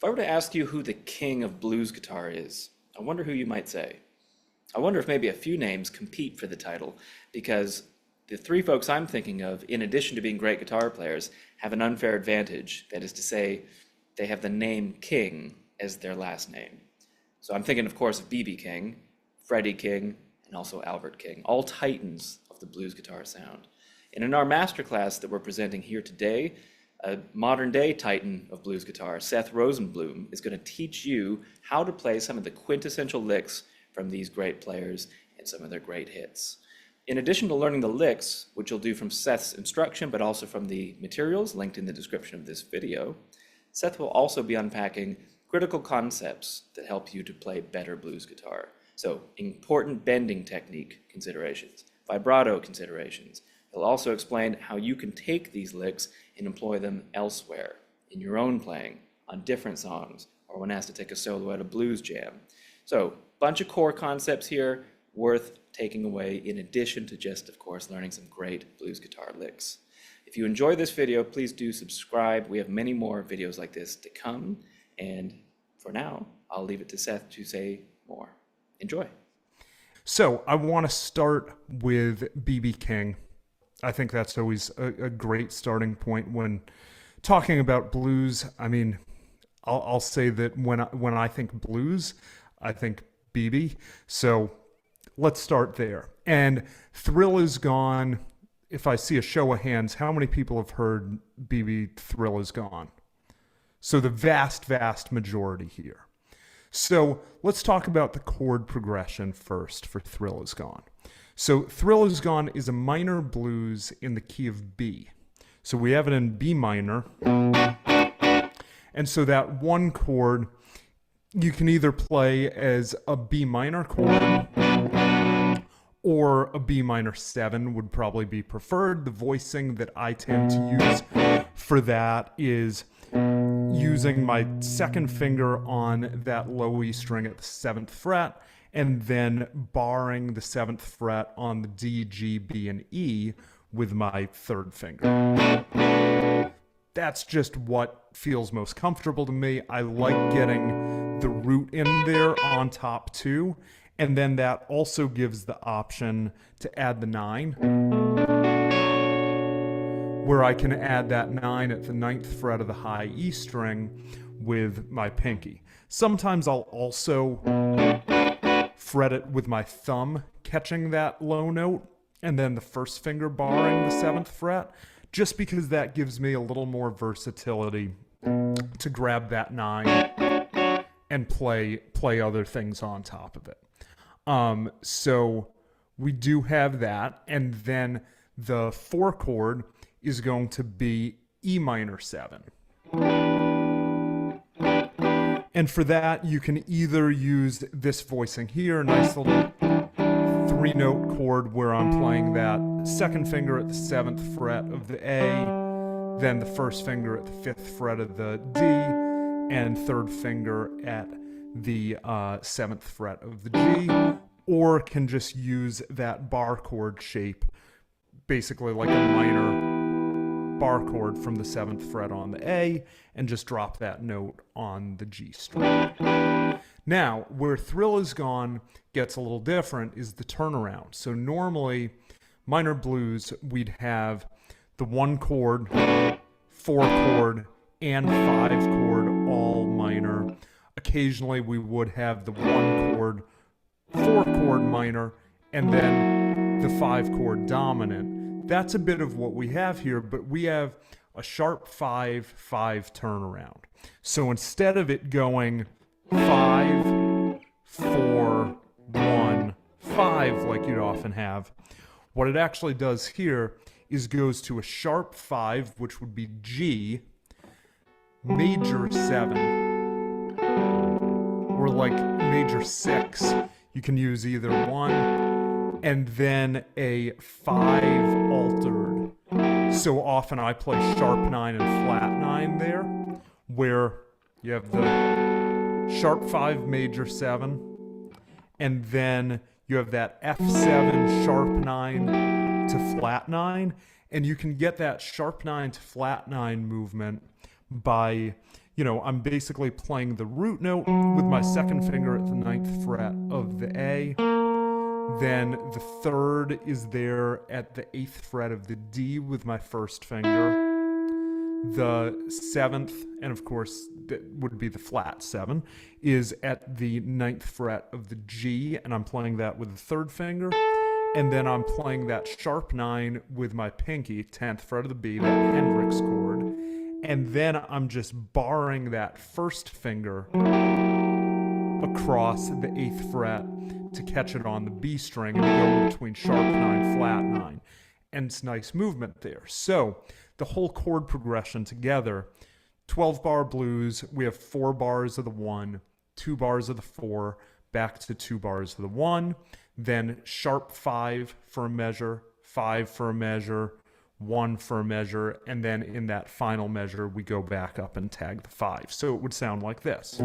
If I were to ask you who the king of blues guitar is, I wonder who you might say. I wonder if maybe a few names compete for the title, because the three folks I'm thinking of, in addition to being great guitar players, have an unfair advantage. That is to say, they have the name King as their last name. So I'm thinking, of course, of B.B. King, Freddie King, and also Albert King, all titans of the blues guitar sound. And in our masterclass that we're presenting here today, a modern-day titan of blues guitar, Seth Rosenblum, is going to teach you how to play some of the quintessential licks from these great players and some of their great hits. In addition to learning the licks, which you'll do from Seth's instruction, but also from the materials linked in the description of this video, Seth will also be unpacking critical concepts that help you to play better blues guitar. So, important bending technique considerations, vibrato considerations. He'll also explain how you can take these licks and employ them elsewhere, in your own playing, on different songs, or when asked to take a solo at a blues jam. So, bunch of core concepts here worth taking away, in addition to just, of course, learning some great blues guitar licks. If you enjoy this video, please do subscribe. We have many more videos like this to come. And for now, I'll leave it to Seth to say more. Enjoy. So I want to start with B.B. King. I think that's always a great starting point when talking about blues. I mean, I'll say that when I think blues, I think B.B. So let's start there. And Thrill Is Gone. If I see a show of hands, how many people have heard B.B. Thrill Is Gone? So the vast, vast majority here. So let's talk about the chord progression first for Thrill Is Gone. So Thrill Is Gone is a minor blues in the key of B. So we have it in B minor. And so that one chord, you can either play as a B minor chord or a B minor 7 would probably be preferred. The voicing that I tend to use for that is using my second finger on that low E string at the 7th fret, and then barring the 7th fret on the D, G, B, and E with my third finger. That's just what feels most comfortable to me. I like getting the root in there on top too, and then that also gives the option to add the 9, where I can add that 9 at the 9th fret of the high E string with my pinky. Sometimes I'll also fret it with my thumb catching that low note, and then the first finger barring the 7th fret, just because that gives me a little more versatility to grab that 9 and play other things on top of it. So we do have that, and then the 4 chord is going to be E minor 7. And for that, you can either use this voicing here, a nice little 3-note chord where I'm playing that second finger at the 7th fret of the A, then the first finger at the 5th fret of the D, and third finger at the 7th fret of the G, or can just use that bar chord shape, basically like a minor bar chord from the 7th fret on the A, and just drop that note on the G string. Now, where Thrill Is Gone gets a little different is the turnaround. So normally, minor blues, we'd have the 1 chord, 4 chord, and 5 chord all minor. Occasionally, we would have the 1 chord, 4 chord minor, and then the 5 chord dominant. That's a bit of what we have here, but we have a sharp 5-5 turnaround. So instead of it going 5, 4, 1, 5 like you'd often have, what it actually does here is goes to a sharp 5, which would be G, major 7, or like major 6. You can use either one, and then a 5 altered. So often I play sharp 9 and flat 9 there, where you have the sharp 5 major 7, and then you have that F7 sharp 9 to flat 9, and you can get that sharp 9 to flat 9 movement by I'm basically playing the root note with my second finger at the ninth fret of the A. Then the third is there at the eighth fret of the D with my first finger. The seventh, and of course that would be the flat 7, is at the ninth fret of the G, and I'm playing that with the third finger. And then I'm playing that sharp 9 with my pinky, 10th fret of the B, that Hendrix chord. And then I'm just barring that first finger across the 8th fret to catch it on the B string and go between sharp 9, flat 9. And it's nice movement there. So the whole chord progression together, 12-bar blues, we have 4 bars of the 1, 2 bars of the 4, back to 2 bars of the 1, then sharp 5 for a measure, 5 for a measure, 1 for a measure, and then in that final measure, we go back up and tag the 5. So it would sound like this.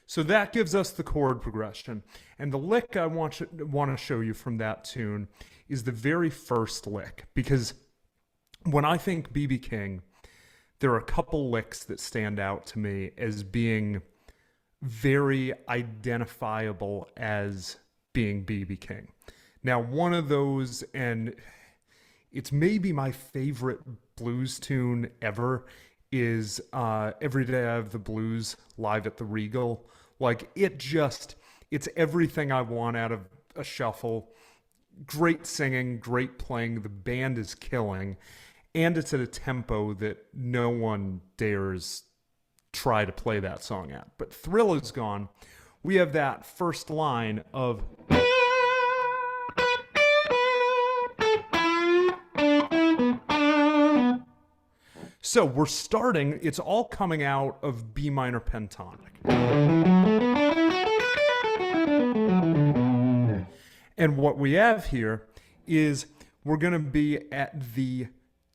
So that gives us the chord progression. And the lick I want to show you from that tune is the very first lick. Because when I think B.B. King, there are a couple licks that stand out to me as being very identifiable as being B.B. King. Now, one of those, and it's maybe my favorite blues tune ever, is Every Day I Have the Blues live at the Regal. Like, it's everything I want out of a shuffle. Great singing, great playing, the band is killing, and it's at a tempo that no one dares try to play that song at. But Thrill Is Gone, we have that first line of... So we're starting, it's all coming out of B minor pentatonic. And what we have here is we're going to be at the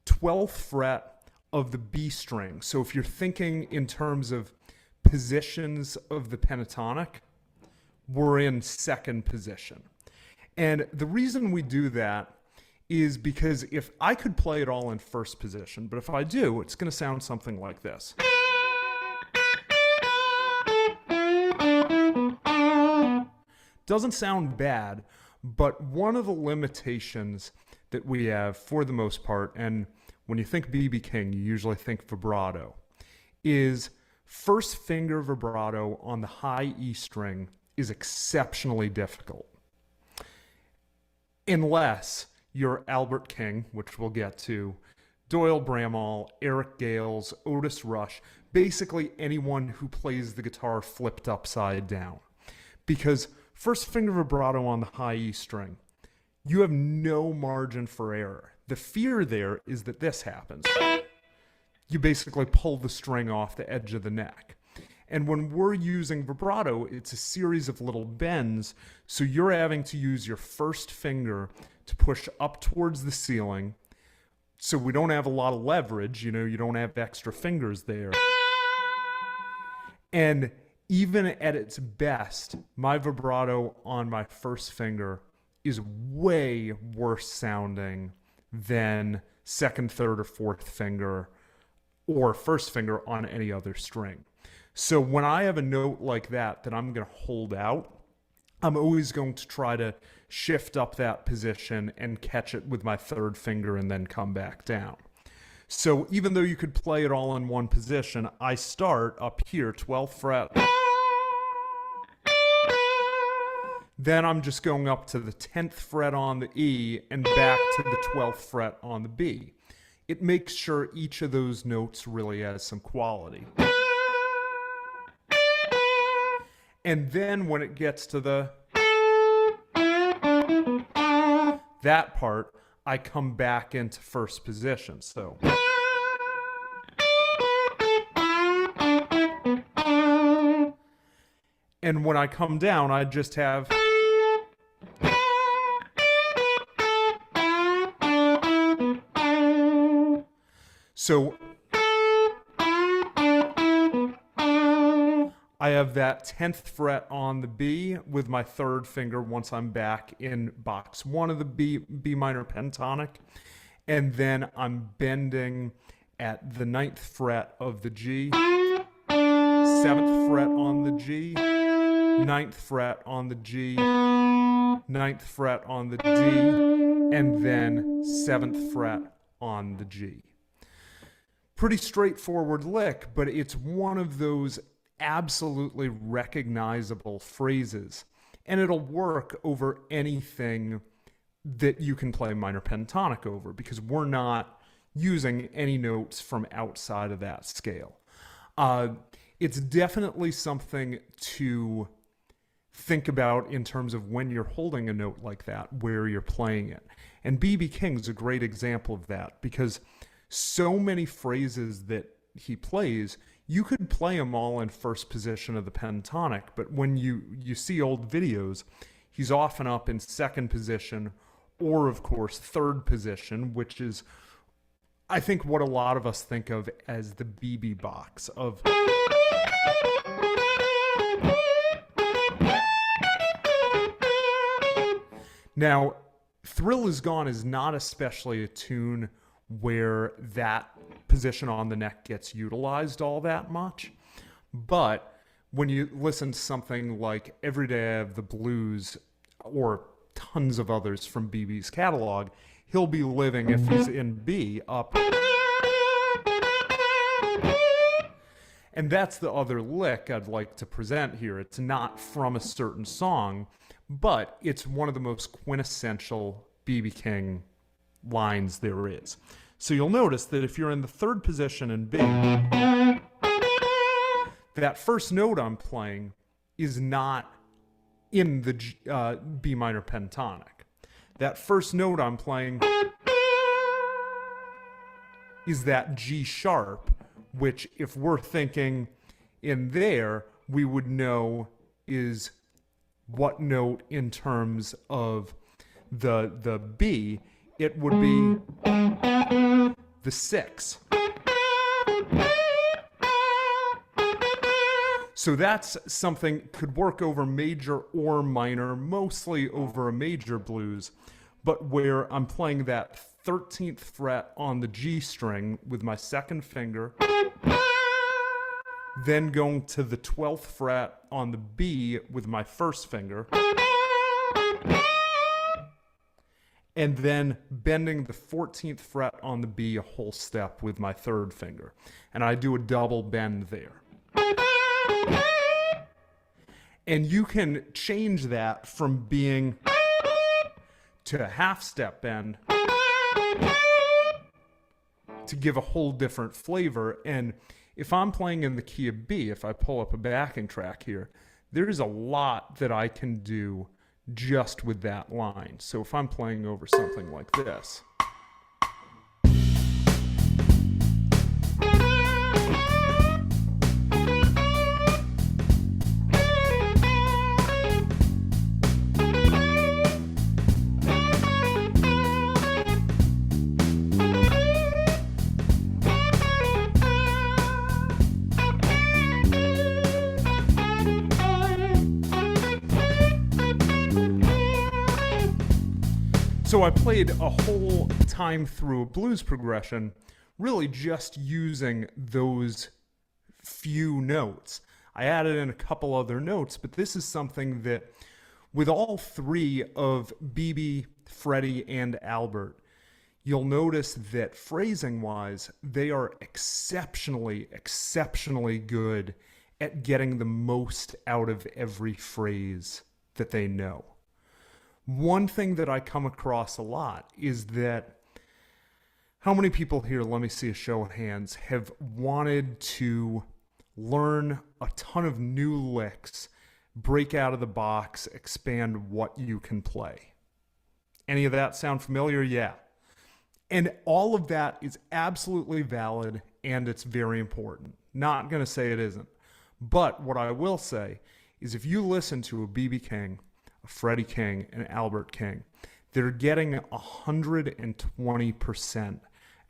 12th fret of the B string. So if you're thinking in terms of positions of the pentatonic, we're in second position. And the reason we do that is because if I could play it all in first position, but if I do, it's going to sound something like this. Doesn't sound bad, but one of the limitations that we have for the most part, and when you think B.B. King, you usually think vibrato, is first finger vibrato on the high E string is exceptionally difficult. Unless you're Albert King, which we'll get to, Doyle Bramall, Eric Gales, Otis Rush, basically anyone who plays the guitar flipped upside down. Because first finger vibrato on the high E string, you have no margin for error. The fear there is that this happens. You basically pull the string off the edge of the neck. And when we're using vibrato, it's a series of little bends, so you're having to use your first finger to push up towards the ceiling, so we don't have a lot of leverage, you don't have extra fingers there. And even at its best, my vibrato on my first finger is way worse sounding than second, third, or fourth finger or first finger on any other string. So when I have a note like that I'm going to hold out, I'm always going to try to shift up that position and catch it with my third finger and then come back down. So even though you could play it all in one position, I start up here, 12th fret. Then I'm just going up to the 10th fret on the E and back to the 12th fret on the B. It makes sure each of those notes really has some quality. And then when it gets to that part, I come back into first position. So And when I come down, I just have. So I have that 10th fret on the B with my third finger once I'm back in box 1 of the B minor pentatonic. And then I'm bending at the 9th fret of the G, 7th fret on the G, 9th fret on the G, 9th fret on the D, and then 7th fret on the G. Pretty straightforward lick, but it's one of those absolutely recognizable phrases. And it'll work over anything that you can play minor pentatonic over, because we're not using any notes from outside of that scale. It's definitely something to think about in terms of when you're holding a note like that, where you're playing it. And B.B. King's a great example of that, because so many phrases that he plays, you could play them all in first position of the pentatonic, but when you see old videos, he's often up in second position, or of course third position, which is, I think, what a lot of us think of as the BB box of. Now, Thrill Is Gone is not especially a tune where that position on the neck gets utilized all that much. But when you listen to something like Every Day I Have the Blues, or tons of others from BB's catalog, he'll be living, if he's in B, up. And that's the other lick I'd like to present here. It's not from a certain song, but it's one of the most quintessential B.B. King lines there is. So you'll notice that if you're in the third position in B, that first note I'm playing is not in the B minor pentatonic. That first note I'm playing is that G sharp, which, if we're thinking in there, we would know is what note in terms of the B. It would be the 6. So that's something could work over major or minor, mostly over a major blues, but where I'm playing that 13th fret on the G string with my second finger, then going to the 12th fret on the B with my first finger, and then bending the 14th fret on the B a whole step with my third finger. And I do a double bend there. And you can change that from being to a half step bend to give a whole different flavor. And if I'm playing in the key of B, if I pull up a backing track here, there's a lot that I can do just with that line. So if I'm playing over something like this. So I played a whole time through a blues progression, really just using those few notes. I added in a couple other notes, but this is something that with all three of BB, Freddie, and Albert, you'll notice that phrasing-wise, they are exceptionally, exceptionally good at getting the most out of every phrase that they know. One thing that I come across a lot is that how many people here, let me see a show of hands, have wanted to learn a ton of new licks, break out of the box, expand what you can play? Any of that sound familiar? Yeah. And all of that is absolutely valid, and it's very important. Not going to say it isn't. But what I will say is if you listen to a B.B. King, a Freddie King, and Albert King, they're getting 120%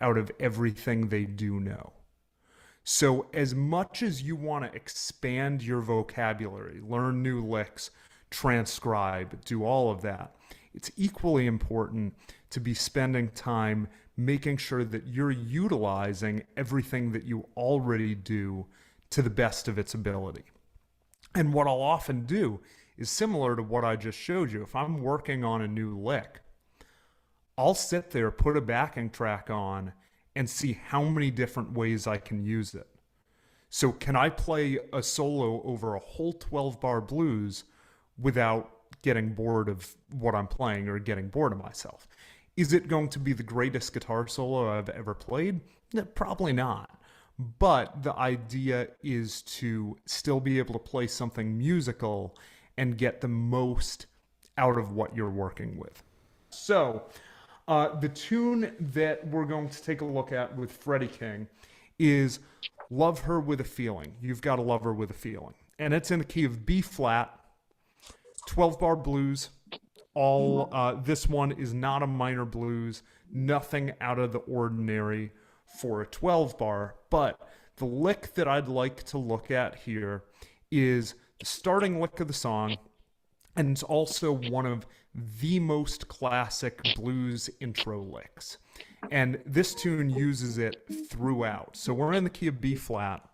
out of everything they do know. So as much as you want to expand your vocabulary, learn new licks, transcribe, do all of that, it's equally important to be spending time making sure that you're utilizing everything that you already do to the best of its ability. And what I'll often do is similar to what I just showed you. If I'm working on a new lick, I'll sit there, put a backing track on, and see how many different ways I can use it. So can I play a solo over a whole 12-bar blues without getting bored of what I'm playing or getting bored of myself? Is it going to be the greatest guitar solo I've ever played? No, probably not. But the idea is to still be able to play something musical and get the most out of what you're working with. So the tune that we're going to take a look at with Freddie King is Love Her With a Feeling. You've got to love her with a feeling. And it's in the key of B flat, 12-bar blues. This one is not a minor blues, nothing out of the ordinary for a 12-bar, but the lick that I'd like to look at here is the starting lick of the song, and it's also one of the most classic blues intro licks. And this tune uses it throughout. So we're in the key of B flat,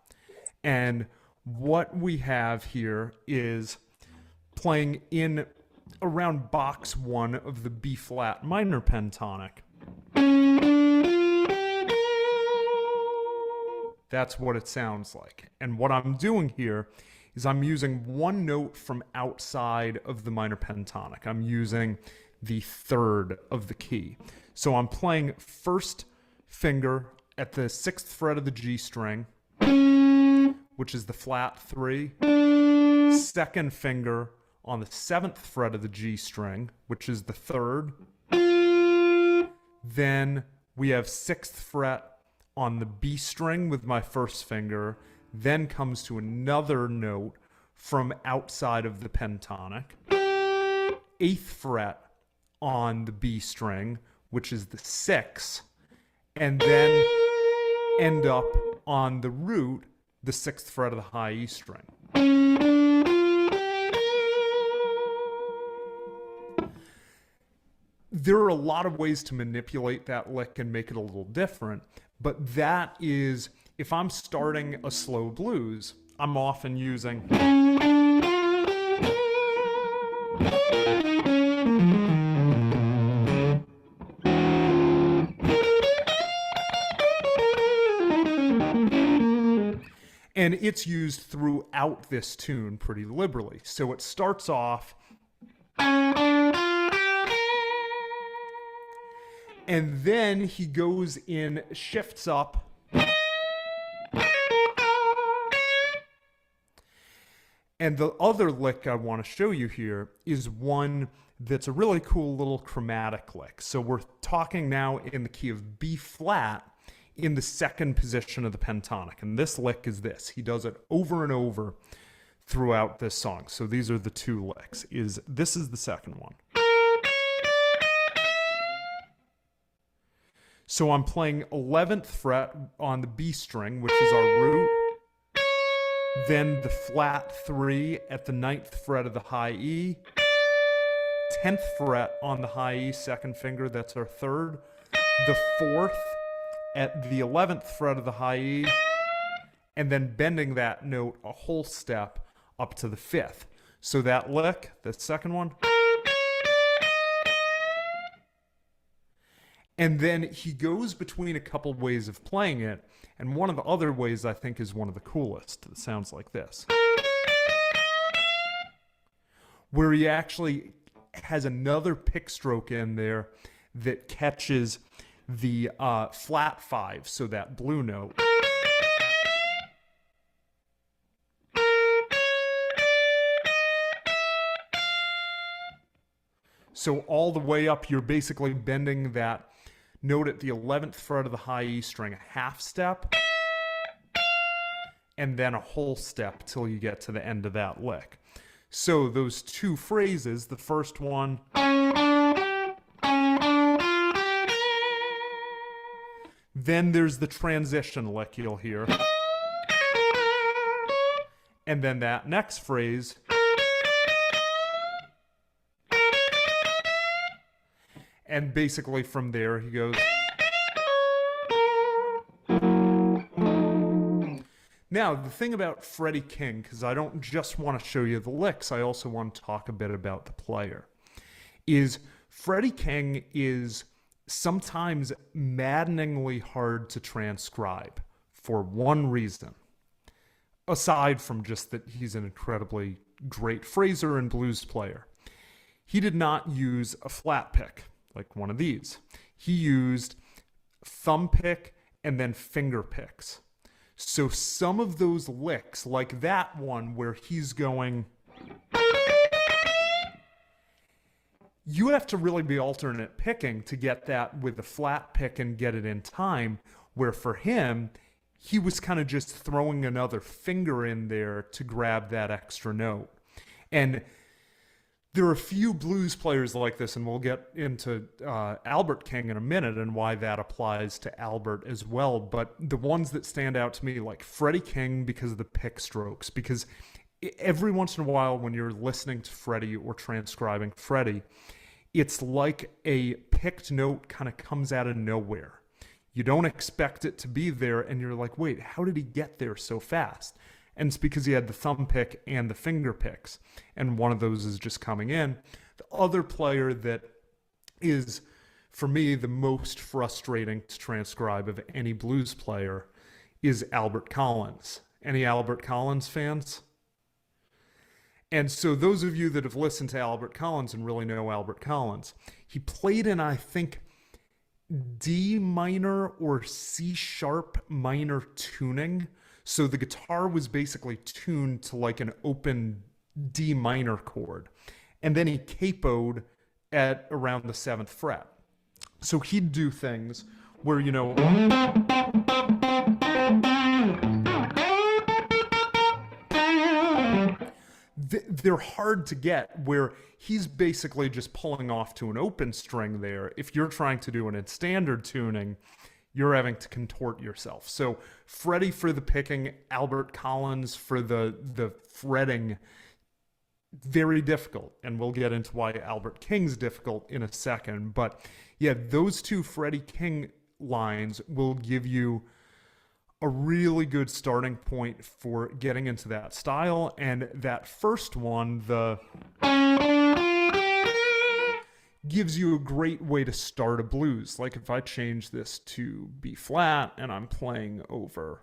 and what we have here is playing in around box 1 of the B flat minor pentatonic. That's what it sounds like. And what I'm doing here is I'm using one note from outside of the minor pentatonic. I'm using the 3rd of the key. So I'm playing first finger at the 6th fret of the G string, which is the flat 3. Second finger on the 7th fret of the G string, which is the 3rd. Then we have 6th fret on the B string with my first finger, then comes to another note from outside of the pentatonic. 8th fret on the B string, which is the 6, and then end up on the root, the 6th fret of the high E string. There are a lot of ways to manipulate that lick and make it a little different, but that is, if I'm starting a slow blues, I'm often using and it's used throughout this tune pretty liberally. So it starts off, and then he goes in, shifts up, and the other lick I want to show you here is one that's a really cool little chromatic lick. So we're talking now in the key of B flat in the 2nd position of the pentatonic. And this lick is this. He does it over and over throughout this song. So these are the 2 licks. This is the 2nd one. So I'm playing 11th fret on the B string, which is our root. Then the flat 3 at the 9th fret of the high E. 10th fret on the high E, 2nd finger, that's our 3rd. The 4th at the 11th fret of the high E. And then bending that note a whole step up to the 5th. So that lick, the 2nd one. And then he goes between a couple ways of playing it, and one of the other ways I think is one of the coolest. It sounds like this. Where he actually has another pick stroke in there that catches the flat 5, so that blue note. So all the way up, you're basically bending that note at the 11th fret of the high E string, a half step, and then a whole step till you get to the end of that lick. So those two phrases, the first one, then there's the transition lick you'll hear. And then that next phrase, and basically from there he goes. Now, the thing about Freddie King, because I don't just want to show you the licks, I also want to talk a bit about the player, is Freddie King is sometimes maddeningly hard to transcribe for one reason. Aside from just that he's an incredibly great phraser and blues player. He did not use a flat pick, like one of these. He used thumb pick and then finger picks. So some of those licks, like that one where he's going, you have to really be alternate picking to get that with the flat pick and get it in time, where for him, he was kind of just throwing another finger in there to grab that extra note. And there are a few blues players like this, and we'll get into Albert King in a minute and why that applies to Albert as well. But the ones that stand out to me, like Freddie King, because of the pick strokes, because every once in a while when you're listening to Freddie or transcribing Freddie, it's like a picked note kind of comes out of nowhere. You don't expect it to be there, and you're like, wait, how did he get there so fast? And it's because he had the thumb pick and the finger picks. And one of those is just coming in. The other player that is, for me, the most frustrating to transcribe of any blues player is Albert Collins. Any Albert Collins fans? And so those of you that have listened to Albert Collins and really know Albert Collins, he played in, I think, D minor or C sharp minor tuning. So the guitar was basically tuned to like an open D minor chord. And then he capoed at around the 7th fret. So he'd do things where, you know, they're hard to get, where he's basically just pulling off to an open string there. If you're trying to do it in standard tuning, you're having to contort yourself. So Freddie for the picking, Albert Collins for the fretting, very difficult. And we'll get into why Albert King's difficult in a second. But yeah, those two Freddie King lines will give you a really good starting point for getting into that style. And that first one, the gives you a great way to start a blues. Like if I change this to B flat and I'm playing over.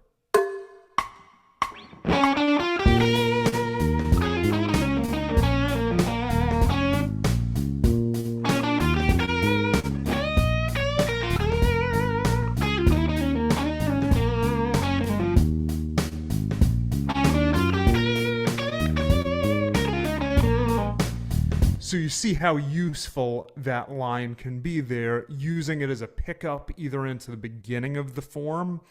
So you see how useful that line can be there, using it as a pickup either into the beginning of the form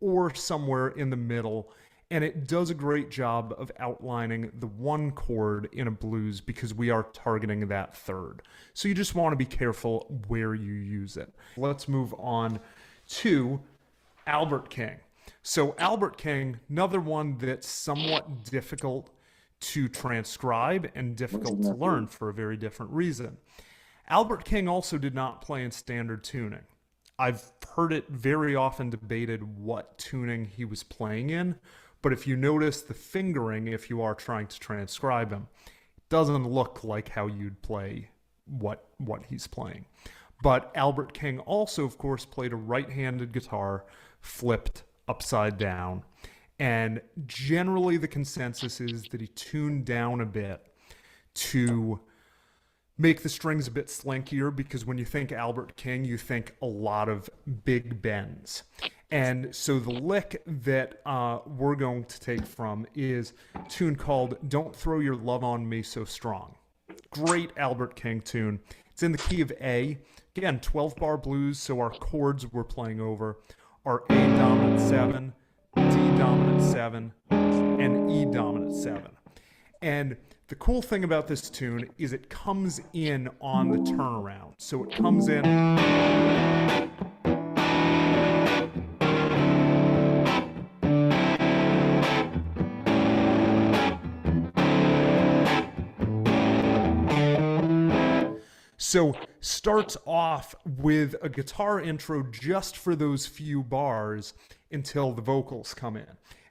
or somewhere in the middle. And it does a great job of outlining the one chord in a blues because we are targeting that third. So you just want to be careful where you use it. Let's move on to Albert King. So Albert King, another one that's somewhat difficult to transcribe and difficult to learn for a very different reason. Albert King also did not play in standard tuning. I've heard it very often debated what tuning he was playing in, but if you notice the fingering, if you are trying to transcribe him, it doesn't look like how you'd play what he's playing. But Albert King also, of course, played a right-handed guitar flipped upside down. And generally the consensus is that he tuned down a bit to make the strings a bit slinkier, because when you think Albert King, you think a lot of big bends. And so the lick that we're going to take from is a tune called Don't Throw Your Love on Me So Strong. Great Albert King tune. It's in the key of A. Again, 12-bar blues, so our chords we're playing over are A dominant 7, D dominant 7, and E dominant 7. And The cool thing about this tune is it comes in on the turnaround. So it comes in. So starts off with a guitar intro just for those few bars until the vocals come in.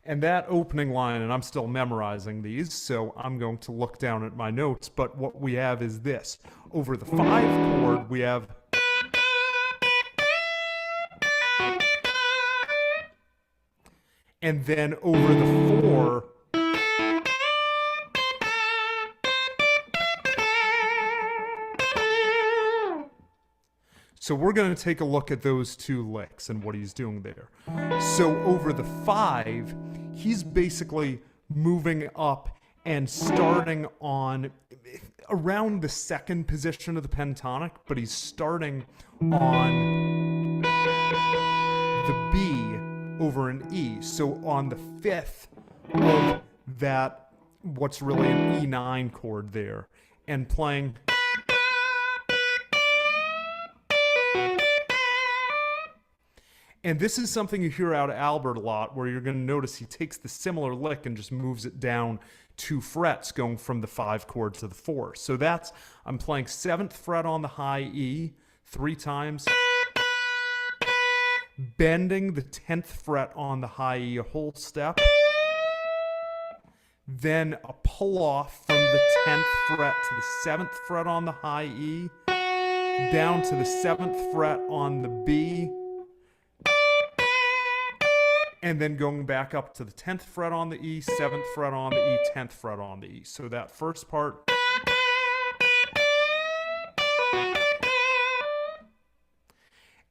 And that opening line, and I'm still memorizing these, so I'm going to look down at my notes, but what we have is this. Over the 5 chord, we have... And then over the 4... So we're going to take a look at those 2 licks and what he's doing there. So over the 5, he's basically moving up and starting on around the 2nd position of the pentatonic, but he's starting on the B over an E. So on the 5th of that, what's really an E9 chord there, and playing... And this is something you hear out of Albert a lot, where you're going to notice he takes the similar lick and just moves it down 2 frets, going from the 5 chord to the 4. So that's, I'm playing 7th fret on the high E 3 times, bending the 10th fret on the high E a whole step, then a pull off from the 10th fret to the 7th fret on the high E, down to the 7th fret on the B, and then going back up to the 10th fret on the E, 7th fret on the E, 10th fret on the E. So that first part.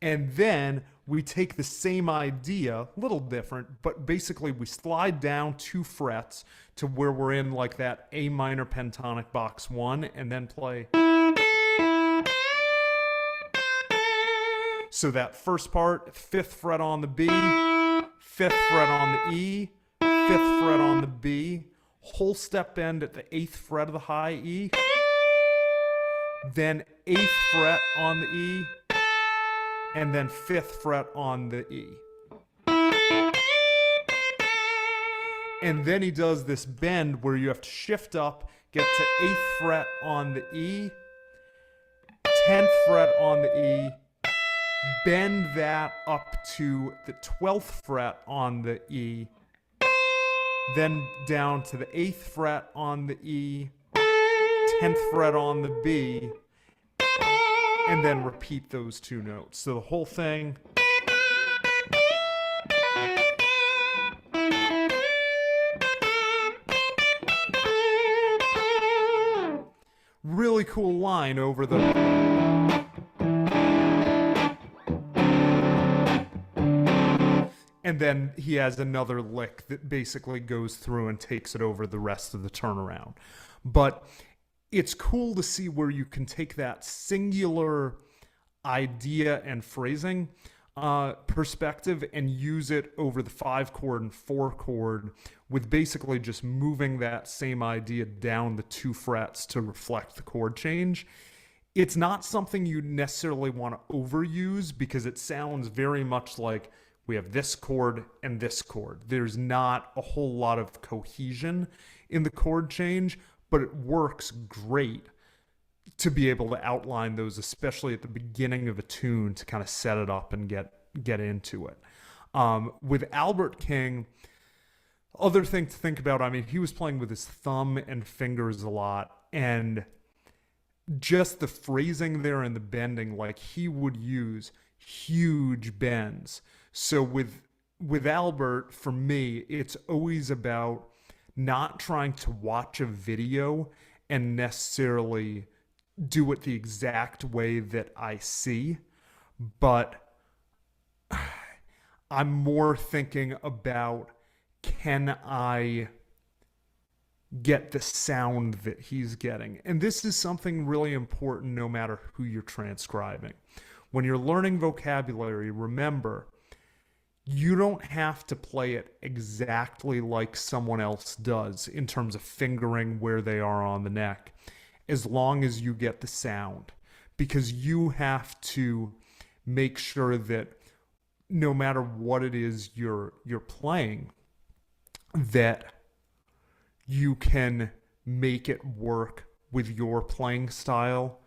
And then we take the same idea, a little different, but basically we slide down 2 frets to where we're in like that A minor pentatonic box 1, and then play. So that first part, 5th fret on the B, 5th fret on the E, 5th fret on the B, whole step bend at the 8th fret of the high E, then 8th fret on the E, and then 5th fret on the E. And then he does this bend where you have to shift up, get to 8th fret on the E, 10th fret on the E, bend that up to the 12th fret on the E, then down to the 8th fret on the E, 10th fret on the B, and then repeat those 2 notes. So the whole thing. Really cool line over the... And then he has another lick that basically goes through and takes it over the rest of the turnaround. But it's cool to see where you can take that singular idea and phrasing perspective and use it over the 5 chord and 4 chord with basically just moving that same idea down the 2 frets to reflect the chord change. It's not something you necessarily want to overuse because it sounds very much like we have this chord and this chord. There's not a whole lot of cohesion in the chord change, but it works great to be able to outline those, especially at the beginning of a tune, to kind of set it up and get into it. With Albert King, other thing to think about, I mean, he was playing with his thumb and fingers a lot, and just the phrasing there and the bending, like he would use huge bends. So with Albert, for me, it's always about not trying to watch a video and necessarily do it the exact way that I see, but I'm more thinking about, can I get the sound that he's getting? And this is something really important no matter who you're transcribing. When you're learning vocabulary, remember, You don't have to play it exactly like someone else does in terms of fingering where they are on the neck, as long as you get the sound. Because you have to make sure that no matter what it is you're playing, that you can make it work with your playing style,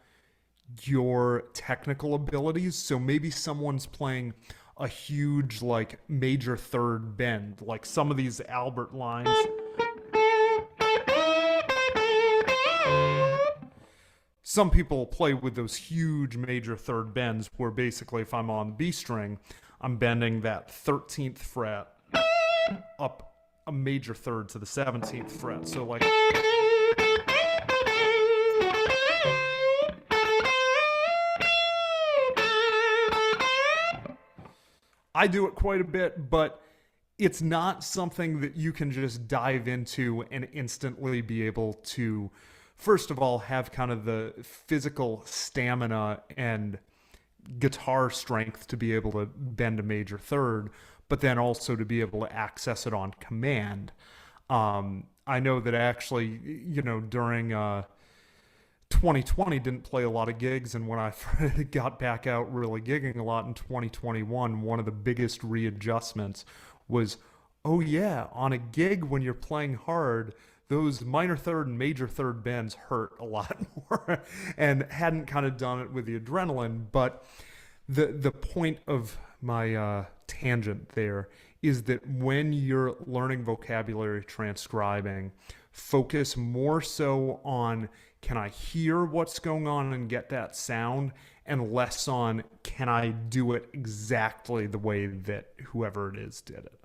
your technical abilities. So maybe someone's playing a huge like major third bend, like some of these Albert lines. Some people play with those huge major third bends where basically if I'm on the B string, I'm bending that 13th fret up a major third to the 17th fret. So like I do it quite a bit, but it's not something that you can just dive into and instantly be able to, first of all, have kind of the physical stamina and guitar strength to be able to bend a major third, but then also to be able to access it on command. I know that actually, during 2020 didn't play a lot of gigs, and when I got back out really gigging a lot in 2021, one of the biggest readjustments was, oh yeah, on a gig when you're playing hard, those minor third and major third bends hurt a lot more, and hadn't kind of done it with the adrenaline. But the point of my tangent there is that when you're learning vocabulary transcribing, focus more so on, can I hear what's going on and get that sound, and less on, can I do it exactly the way that whoever it is did it.